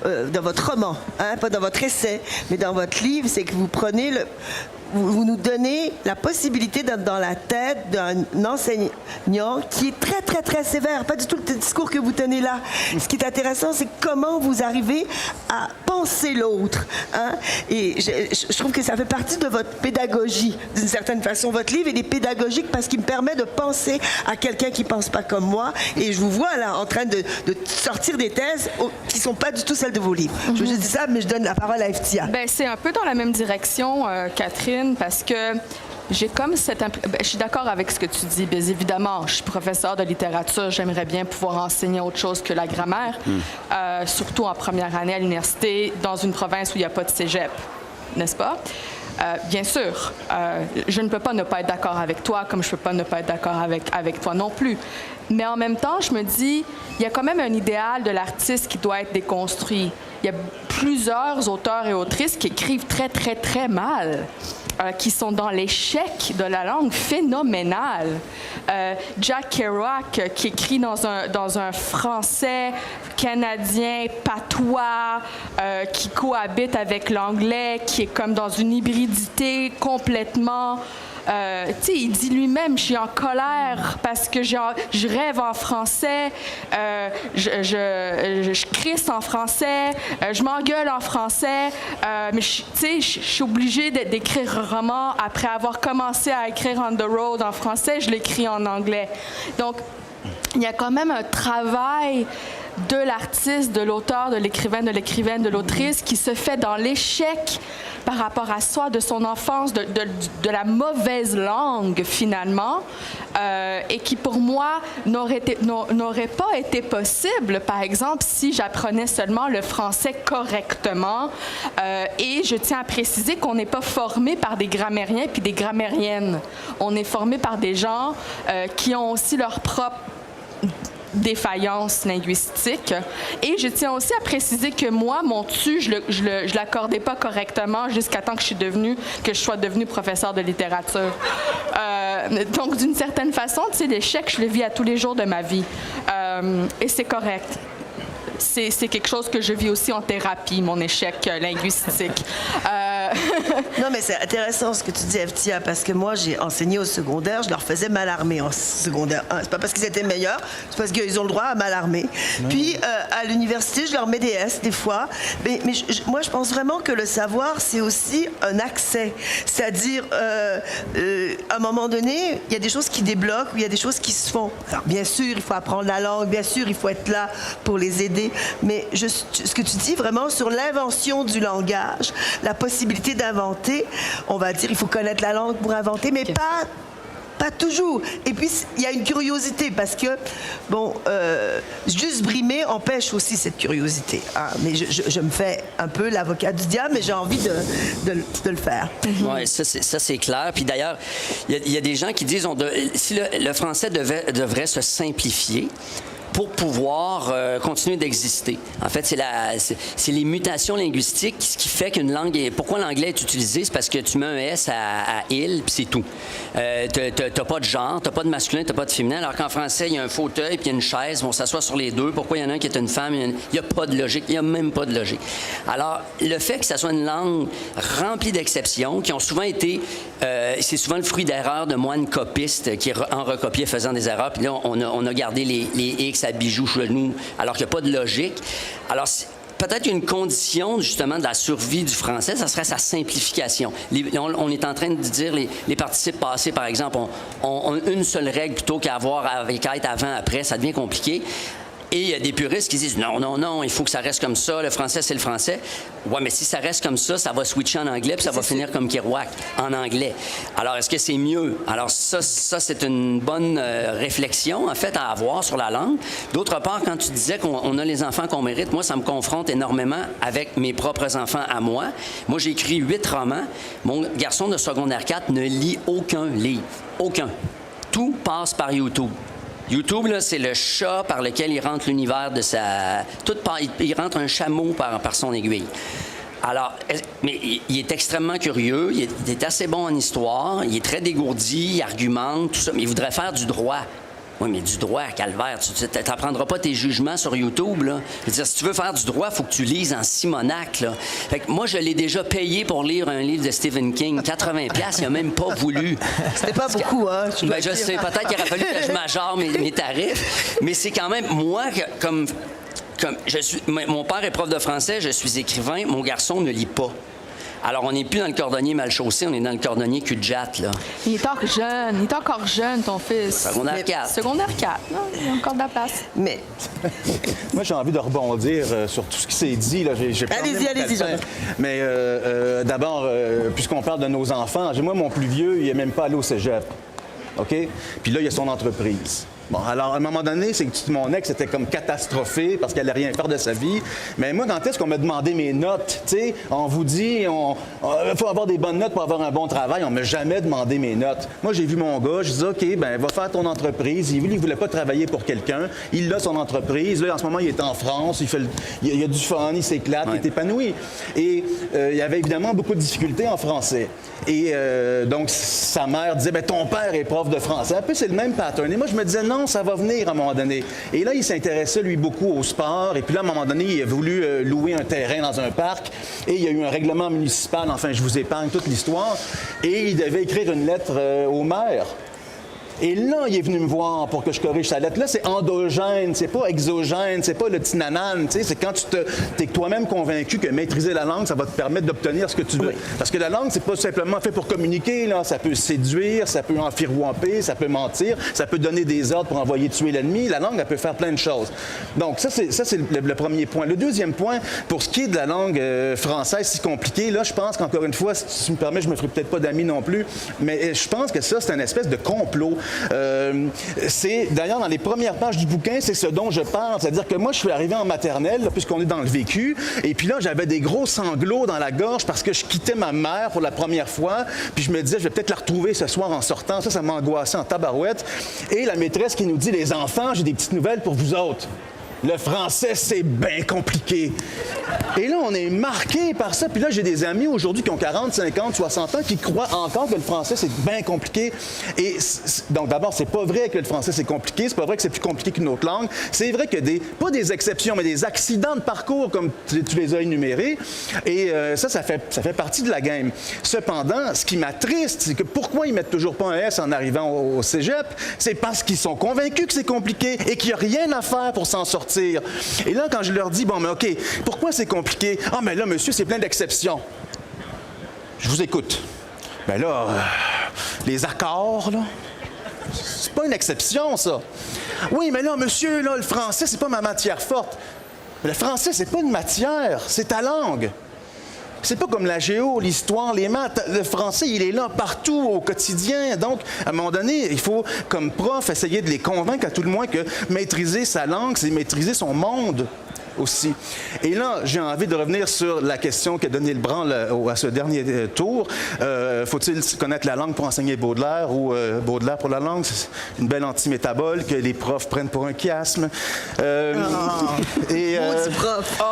dans votre roman, hein, pas dans votre essai, mais dans votre livre, c'est que vous prenez vous nous donnez la possibilité d'être dans la tête d'un enseignant qui est très, très, très sévère. Pas du tout le discours que vous tenez là. Ce qui est intéressant, c'est comment vous arrivez à penser l'autre. Hein? Et je trouve que ça fait partie de votre pédagogie, d'une certaine façon. Votre livre, il est pédagogique parce qu'il me permet de penser à quelqu'un qui ne pense pas comme moi. Et je vous vois là en train de sortir des thèses qui ne sont pas du tout celles de vos livres. Je vous dis ça, mais je donne la parole à Eftia. Bien, c'est un peu dans la même direction, Catherine, parce que j'ai comme cette... je suis d'accord avec ce que tu dis, bien évidemment. Je suis professeure de littérature, j'aimerais bien pouvoir enseigner autre chose que la grammaire, surtout en première année à l'université, dans une province où il n'y a pas de cégep, n'est-ce pas? Bien sûr, je ne peux pas ne pas être d'accord avec toi, comme je ne peux pas ne pas être d'accord avec toi non plus. Mais en même temps, je me dis, il y a quand même un idéal de l'artiste qui doit être déconstruit. Il y a plusieurs auteurs et autrices qui écrivent très, très, très mal, qui sont dans l'échec de la langue phénoménal. Jack Kerouac, qui écrit dans un français canadien patois, qui cohabite avec l'anglais, qui est comme dans une hybridité complètement... tu sais, il dit lui-même, je suis en colère parce que je rêve en français, je crisse en français, je m'engueule en français, mais tu sais, je suis obligée d'écrire un roman après avoir commencé à écrire On the Road en français, je l'écris en anglais. Donc, il y a quand même un travail de l'artiste, de l'auteur, de l'écrivaine, de l'autrice qui se fait dans l'échec par rapport à soi, de son enfance, de la mauvaise langue finalement, et qui pour moi n'aurait pas été possible, par exemple, si j'apprenais seulement le français correctement. Et je tiens à préciser qu'on n'est pas formé par des grammairiens puis des grammairiennes. On est formé par des gens qui ont aussi leur propre défaillance linguistique. Et je tiens aussi à préciser que moi, mon tu, je l'accordais pas correctement jusqu'à temps que je sois devenue professeure de littérature. Donc, d'une certaine façon, tu sais, l'échec, je le vis à tous les jours de ma vie. Et c'est correct. C'est quelque chose que je vis aussi en thérapie, mon échec linguistique. Non, mais c'est intéressant ce que tu dis, Eftia, parce que moi, j'ai enseigné au secondaire, je leur faisais malarmer en secondaire 1. C'est pas parce qu'ils étaient meilleurs, c'est parce qu'ils ont le droit à malarmer. Puis, à l'université, je leur mets des S, des fois. Mais moi, je pense vraiment que le savoir, c'est aussi un accès. C'est-à-dire, à un moment donné, il y a des choses qui débloquent, ou il y a des choses qui se font. Alors, bien sûr, il faut apprendre la langue, bien sûr, il faut être là pour les aider. Mais ce que tu dis vraiment sur l'invention du langage, la possibilité d'inventer, on va dire, il faut connaître la langue pour inventer, mais pas toujours. Et puis, il y a une curiosité parce que, bon, juste brimer empêche aussi cette curiosité. Hein. Mais je me fais un peu l'avocat du diable, mais j'ai envie de le faire. Oui, ça c'est clair. Puis d'ailleurs, il y a des gens qui disent si le français devrait se simplifier pour pouvoir continuer d'exister. En fait, c'est les mutations linguistiques ce qui fait qu'une langue... Pourquoi l'anglais est utilisé? C'est parce que tu mets un S à il, puis c'est tout. T'as pas de genre, t'as pas de masculin, t'as pas de féminin, alors qu'en français, il y a un fauteuil puis il y a une chaise, on s'assoit sur les deux. Pourquoi il y en a un qui est une femme? Il n'y a pas de logique, il n'y a même pas de logique. Alors, le fait que ça soit une langue remplie d'exceptions, qui ont souvent été... c'est souvent le fruit d'erreurs de moines copistes qui en recopiaient faisant des erreurs, puis là, on a gardé les X à bijoux chez nous, alors qu'il n'y a pas de logique. Alors, peut-être une condition, justement, de la survie du français, ça serait sa simplification. On est en train de dire les participes passés, par exemple, ont une seule règle plutôt qu'à être avant, après, ça devient compliqué. Et il y a des puristes qui disent non, il faut que ça reste comme ça, le français, c'est le français. Ouais, mais si ça reste comme ça va switcher en anglais, puis ça va finir comme Kerouac, en anglais. Alors, est-ce que c'est mieux? Alors, ça c'est une bonne réflexion, en fait, à avoir sur la langue. D'autre part, quand tu disais qu'on a les enfants qu'on mérite, moi, ça me confronte énormément avec mes propres enfants à moi. Moi, j'ai écrit 8 romans. Mon garçon de secondaire 4 ne lit aucun livre. Aucun. Tout passe par YouTube. YouTube, là, c'est le chat par lequel il rentre l'univers de sa... Il rentre un chameau par son aiguille. Alors, mais il est extrêmement curieux, il est assez bon en histoire, il est très dégourdi, il argumente, tout ça, mais il voudrait faire du droit. Oui, mais du droit, calvaire, tu n'apprendras pas tes jugements sur YouTube, là. Je veux dire, si tu veux faire du droit, il faut que tu lises en Simonac, là. Fait que moi, je l'ai déjà payé pour lire un livre de Stephen King. 80$, il n'a même pas voulu. C'était pas beaucoup, hein? Je sais, peut-être qu'il aurait fallu que je majore mes tarifs, mais c'est quand même, moi, comme mon père est prof de français, je suis écrivain, mon garçon ne lit pas. Alors, on n'est plus dans le cordonnier mal chaussé, on est dans le cordonnier cul-de-jatte, là. Il est encore jeune, ton fils. Secondaire 4. Secondaire 4, non? Il y a encore de la place. Mais Moi, j'ai envie de rebondir sur tout ce qui s'est dit. Là. J'ai pas Allez-y, emmené mon allez-y, calepin. Jean. Mais d'abord, puisqu'on parle de nos enfants, moi, mon plus vieux, il n'est même pas allé au cégep. OK? Puis là, il y a son entreprise. Bon, alors, à un moment donné, c'est que mon ex était comme catastrophée parce qu'elle n'allait rien faire de sa vie. Mais moi, quand est-ce qu'on m'a demandé mes notes? Tu sais, on vous dit, il faut avoir des bonnes notes pour avoir un bon travail. On ne m'a jamais demandé mes notes. Moi, j'ai vu mon gars, je dis, OK, ben va faire ton entreprise. Il ne voulait pas travailler pour quelqu'un. Il a son entreprise. Là, en ce moment, il est en France. Il a du fun, il s'éclate, il est épanoui. Et il y avait évidemment beaucoup de difficultés en français. Et donc, sa mère disait, ben ton père est prof de français. Un peu, c'est le même pattern. Et moi, je me disais, non, ça va venir à un moment donné. Et là, il s'intéressait, lui, beaucoup au sport. Et puis là, à un moment donné, il a voulu louer un terrain dans un parc. Et il y a eu un règlement municipal. Enfin, je vous épargne toute l'histoire. Et il devait écrire une lettre au maire. Et là, il est venu me voir pour que je corrige sa lettre. Là, c'est endogène, c'est pas exogène, c'est pas le petit nanan, tu sais, c'est quand t'es toi-même convaincu que maîtriser la langue, ça va te permettre d'obtenir ce que tu veux. Oui. Parce que la langue, c'est pas simplement fait pour communiquer, là. Ça peut séduire, ça peut enfirouamper, ça peut mentir, ça peut donner des ordres pour envoyer tuer l'ennemi. La langue, elle peut faire plein de choses. Donc, ça, c'est le premier point. Le deuxième point, pour ce qui est de la langue française si compliquée, là, je pense qu'encore une fois, si tu me permets, je me ferai peut-être pas d'amis non plus, mais je pense que ça, c'est une espèce de complot. C'est d'ailleurs dans les premières pages du bouquin, c'est ce dont je parle, c'est-à-dire que moi je suis arrivé en maternelle là, puisqu'on est dans le vécu, et puis là j'avais des gros sanglots dans la gorge parce que je quittais ma mère pour la première fois, puis je me disais je vais peut-être la retrouver ce soir en sortant, ça m'angoissait en tabarouette, et la maîtresse qui nous dit les enfants, j'ai des petites nouvelles pour vous autres. Le français, c'est bien compliqué. Et là, on est marqué par ça. Puis là, j'ai des amis aujourd'hui qui ont 40, 50, 60 ans qui croient encore que le français, c'est bien compliqué. Et donc, d'abord, c'est pas vrai que le français, c'est compliqué. C'est pas vrai que c'est plus compliqué qu'une autre langue. C'est vrai que pas des exceptions, mais des accidents de parcours, comme tu les as énumérés. Et ça fait partie de la game. Cependant, ce qui m'attriste, c'est que pourquoi ils mettent toujours pas un S en arrivant au cégep? C'est parce qu'ils sont convaincus que c'est compliqué et qu'il n'y a rien à faire pour s'en sortir. Et là, quand je leur dis, bon, mais OK, pourquoi c'est compliqué? Ah, mais là, monsieur, c'est plein d'exceptions. Je vous écoute. Ben là, les accords, là, c'est pas une exception, ça. Oui, mais là, monsieur, là, le français, c'est pas ma matière forte. Le français, c'est pas une matière, c'est ta langue. C'est pas comme la géo, l'histoire, les maths. Le français, il est là partout au quotidien. Donc, à un moment donné, il faut, comme prof, essayer de les convaincre à tout le moins que maîtriser sa langue, c'est maîtriser son monde aussi. Et là, j'ai envie de revenir sur la question qui a donné le branle à ce dernier tour. Faut-il connaître la langue pour enseigner Baudelaire ou Baudelaire pour la langue? C'est une belle antimétabole que les profs prennent pour un chiasme. Maudit prof!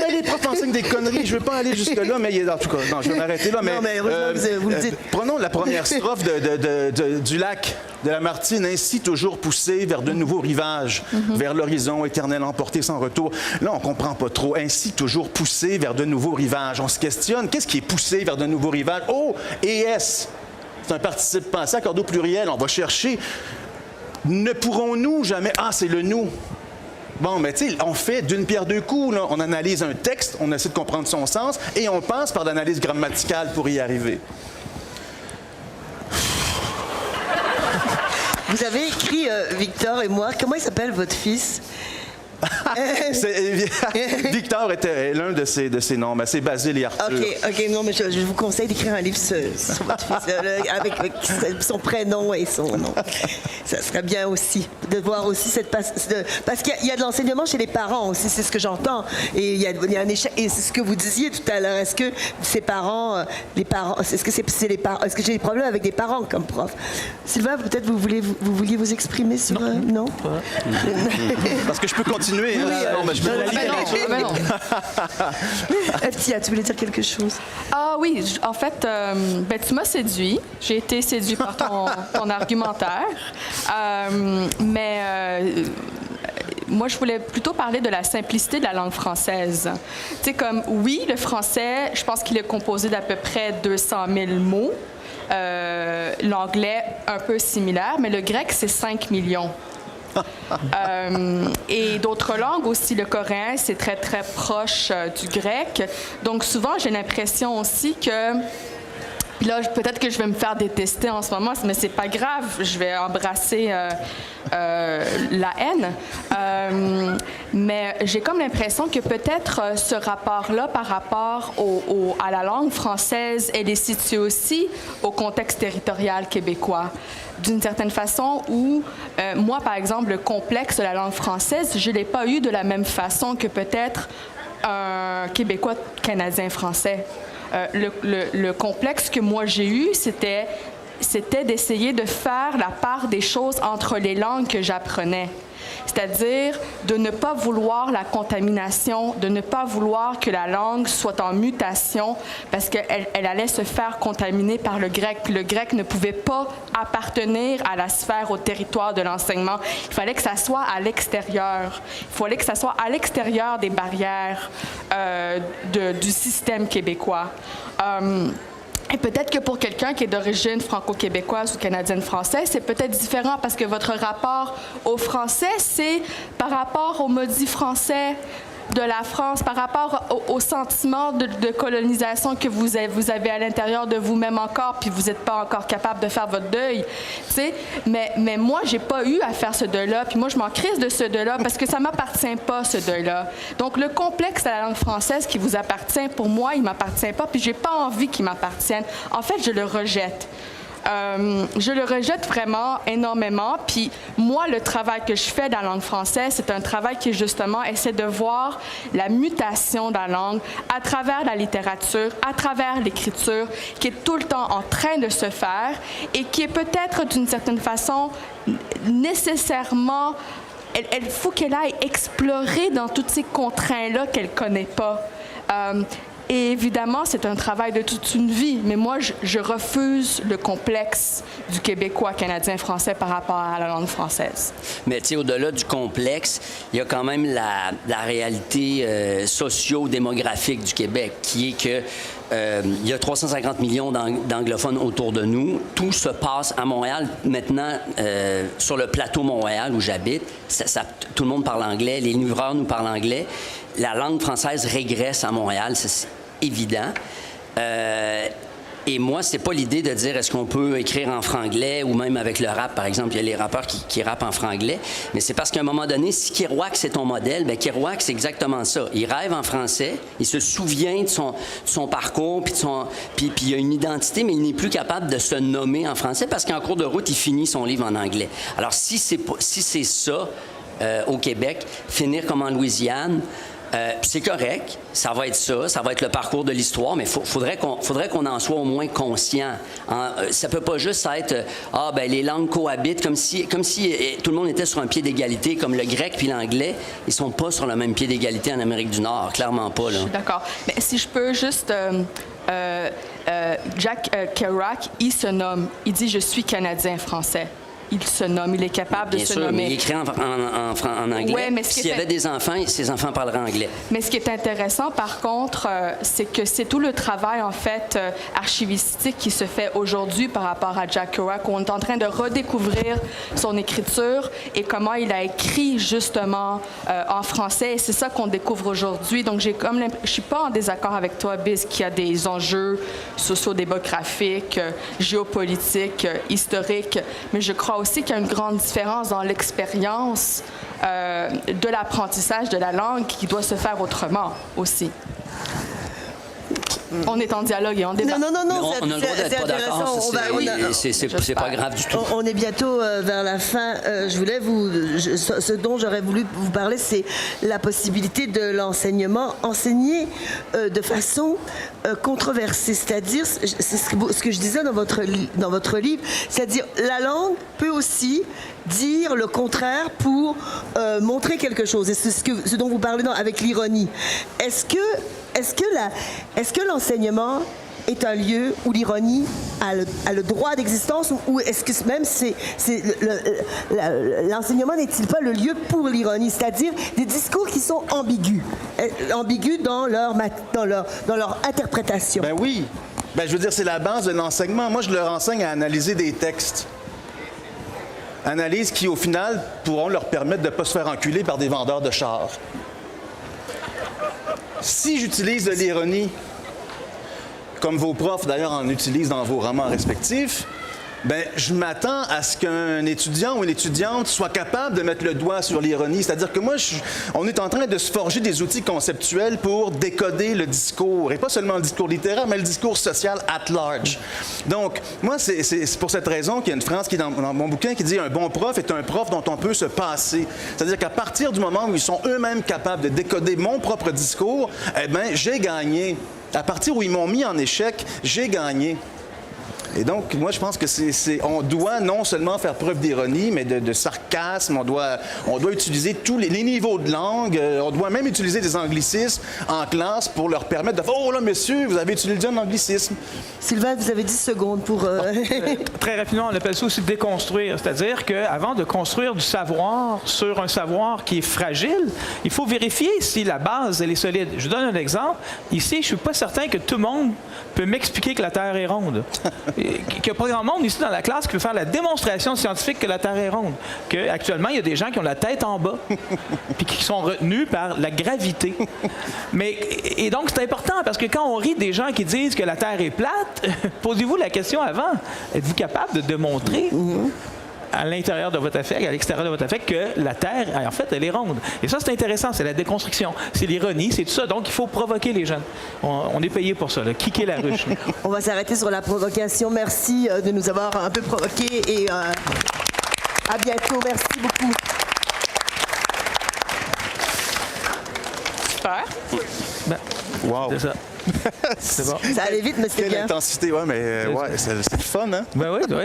Les profs enseignent des conneries. Je ne veux pas aller jusque-là, mais en tout cas, non, je vais m'arrêter là. Non, mais heureusement, vous le dites. Prenons la première strophe du lac de Lamartine, ainsi toujours poussé vers de nouveaux rivages, vers l'horizon éternel emporté sans retour. Là, on ne comprend pas trop. Ainsi toujours poussé vers de nouveaux rivages. On se questionne, qu'est-ce qui est poussé vers de nouveaux rivages? O et S. C'est un participe pensé, accordé au pluriel. On va chercher. Ne pourrons-nous jamais... Ah, c'est le nous. Bon, mais tu sais, on fait d'une pierre deux coups. Là. On analyse un texte, on essaie de comprendre son sens, et on passe par l'analyse grammaticale pour y arriver. Vous avez écrit, Victor et moi, comment il s'appelle votre fils? Victor était l'un de ses noms, mais c'est Basile et Arthur. OK, non, mais je vous conseille d'écrire un livre sur votre fils, avec son prénom et son nom. Ça serait bien aussi, de voir aussi parce qu'il y a de l'enseignement chez les parents aussi, c'est ce que j'entends. Et il y a un échec, et c'est ce que vous disiez tout à l'heure. Est-ce que ces parents, est-ce que c'est les parents, est-ce que j'ai des problèmes avec des parents comme prof? Sylvain, peut-être vous vouliez vous exprimer sur... Non? Parce que je peux continuer. Hein? Oui, je peux non. Eftia, tu voulais dire quelque chose? Ah oui, en fait, tu m'as séduit. J'ai été séduit par ton argumentaire. Moi, je voulais plutôt parler de la simplicité de la langue française. Tu sais, comme, oui, le français, je pense qu'il est composé d'à peu près 200 000 mots. L'anglais, un peu similaire, mais le grec, c'est 5 millions. Et d'autres langues aussi, le coréen, c'est très, très proche du grec. Donc souvent, j'ai l'impression aussi que... Là, peut-être que je vais me faire détester en ce moment, mais c'est pas grave. Je vais embrasser la haine. Mais j'ai comme l'impression que peut-être ce rapport-là par rapport à la langue française, elle est située aussi au contexte territorial québécois. D'une certaine façon où, moi, par exemple, le complexe de la langue française, je ne l'ai pas eu de la même façon que peut-être un Québécois canadien-français. Le complexe que moi j'ai eu, c'était d'essayer de faire la part des choses entre les langues que j'apprenais. C'est-à-dire de ne pas vouloir la contamination, de ne pas vouloir que la langue soit en mutation parce qu'elle allait se faire contaminer par le grec. Puis le grec ne pouvait pas appartenir à la sphère, au territoire de l'enseignement. Il fallait que ça soit à l'extérieur. Il fallait que ça soit à l'extérieur des barrières du système québécois. Et peut-être que pour quelqu'un qui est d'origine franco-québécoise ou canadienne-française, c'est peut-être différent parce que votre rapport au français, c'est par rapport au maudit français de la France, par rapport au sentiment de colonisation que vous avez à l'intérieur de vous-même encore, puis vous n'êtes pas encore capable de faire votre deuil. Tu sais? Mais moi, j'ai pas eu à faire ce deuil-là, puis moi, je m'en crisse de ce deuil-là parce que ça m'appartient pas, ce deuil-là. Donc, le complexe de la langue française qui vous appartient, pour moi, il m'appartient pas, puis j'ai pas envie qu'il m'appartienne. En fait, je le rejette. Je le rejette vraiment énormément. Puis moi, le travail que je fais dans la langue française, c'est un travail qui, justement, essaie de voir la mutation de la langue à travers la littérature, à travers l'écriture, qui est tout le temps en train de se faire et qui est peut-être, d'une certaine façon, nécessairement... Il faut qu'elle aille explorer dans toutes ces contraintes-là qu'elle ne connaît pas. Et évidemment, c'est un travail de toute une vie, mais moi, je refuse le complexe du Québécois, Canadien, Français par rapport à la langue française. Mais tu sais, au-delà du complexe, il y a quand même la réalité socio-démographique du Québec, qui est que il y a 350 millions d'anglophones autour de nous. Tout se passe à Montréal. Maintenant, sur le plateau Montréal où j'habite, tout le monde parle anglais. Les livreurs nous parlent anglais. La langue française régresse à Montréal, c'est évident. Et moi, c'est pas l'idée de dire est-ce qu'on peut écrire en franglais ou même avec le rap, par exemple. Il y a les rappeurs qui rappent en franglais. Mais c'est parce qu'à un moment donné, si Kerouac, c'est ton modèle, bien, Kerouac, c'est exactement ça. Il rêve en français, il se souvient de son parcours, puis il a une identité, mais il n'est plus capable de se nommer en français parce qu'en cours de route, il finit son livre en anglais. Alors, si c'est ça au Québec, finir comme en Louisiane, c'est correct, ça va être le parcours de l'histoire, mais faudrait qu'on en soit au moins conscient. Ça peut pas juste être les langues cohabitent comme si tout le monde était sur un pied d'égalité, comme le grec puis l'anglais, ils sont pas sur le même pied d'égalité en Amérique du Nord, clairement pas là. Je suis d'accord. Mais si je peux juste Jack Kerouac, il se nomme, il dit je suis Canadien-Français. Il se nomme, il est capable de se nommer. Mais il écrit en anglais. Ouais, mais s'il y avait des enfants, ses enfants parleraient anglais. Mais ce qui est intéressant, par contre, c'est que c'est tout le travail, en fait, archivistique qui se fait aujourd'hui par rapport à Jack Kerouac, où on est en train de redécouvrir son écriture et comment il a écrit, justement, en français. Et c'est ça qu'on découvre aujourd'hui. Donc, je suis pas en désaccord avec toi, Biz, qu'il y a des enjeux sociodémographiques, géopolitiques, historiques, mais je crois aussi qu'il y a une grande différence dans l'expérience de l'apprentissage de la langue qui doit se faire autrement aussi. On est en dialogue et on débat. Non, on a le droit d'être pas d'accord. C'est pas grave du tout. On est bientôt vers la fin. Ce dont j'aurais voulu vous parler, c'est la possibilité de l'enseignement enseigné de façon controversée. C'est-à-dire, c'est ce que je disais dans votre livre, c'est-à-dire la langue peut aussi dire le contraire pour montrer quelque chose. Et c'est ce dont vous parlez avec l'ironie. Est-ce que l'enseignement est un lieu où l'ironie a le droit d'existence ou est-ce que même l'enseignement n'est-il pas le lieu pour l'ironie, c'est-à-dire des discours qui sont ambigus dans leur interprétation? Ben oui. Ben, je veux dire, c'est la base de l'enseignement. Moi, je leur enseigne à analyser des textes. Analyses qui, au final, pourront leur permettre de ne pas se faire enculer par des vendeurs de chars. Si j'utilise de l'ironie, comme vos profs d'ailleurs en utilisent dans vos romans respectifs, ben, je m'attends à ce qu'un étudiant ou une étudiante soit capable de mettre le doigt sur l'ironie. C'est-à-dire que moi, on est en train de se forger des outils conceptuels pour décoder le discours, et pas seulement le discours littéraire, mais le discours social at large. Donc, moi, c'est pour cette raison qu'il y a une phrase qui est dans mon bouquin qui dit « Un bon prof est un prof dont on peut se passer ». C'est-à-dire qu'à partir du moment où ils sont eux-mêmes capables de décoder mon propre discours, eh bien, j'ai gagné. À partir où ils m'ont mis en échec, j'ai gagné. Et donc, moi, je pense que on doit non seulement faire preuve d'ironie, mais de sarcasme. On doit utiliser tous les niveaux de langue. On doit même utiliser des anglicismes en classe pour leur permettre de faire « Oh là, messieurs, vous avez utilisé un anglicisme. » Sylvain, vous avez 10 secondes pour... Très rapidement, on appelle ça aussi déconstruire. C'est-à-dire qu'avant de construire du savoir sur un savoir qui est fragile, il faut vérifier si la base, elle est solide. Je vous donne un exemple. Ici, je ne suis pas certain que tout le monde peut m'expliquer que la Terre est ronde. Qu'il n'y a pas grand monde ici dans la classe qui peut faire la démonstration scientifique que la Terre est ronde. Qu'actuellement, il y a des gens qui ont la tête en bas puis qui sont retenus par la gravité. Et donc, c'est important parce que quand on rit des gens qui disent que la Terre est plate, posez-vous la question avant. Êtes-vous capable de démontrer à l'intérieur de votre affect, à l'extérieur de votre affect, que la Terre, en fait, elle est ronde. Et ça, c'est intéressant, c'est la déconstruction, c'est l'ironie, c'est tout ça. Donc, il faut provoquer les jeunes. On est payé pour ça, là. Kicker la ruche. On va s'arrêter sur la provocation. Merci de nous avoir un peu provoqués et à bientôt. Merci beaucoup. Super. Wow! C'est ça. C'est bon. Ça allait vite, mais c'était Quelle bien. intensité, ouais, mais ouais, c'est le fun, hein? Ben oui,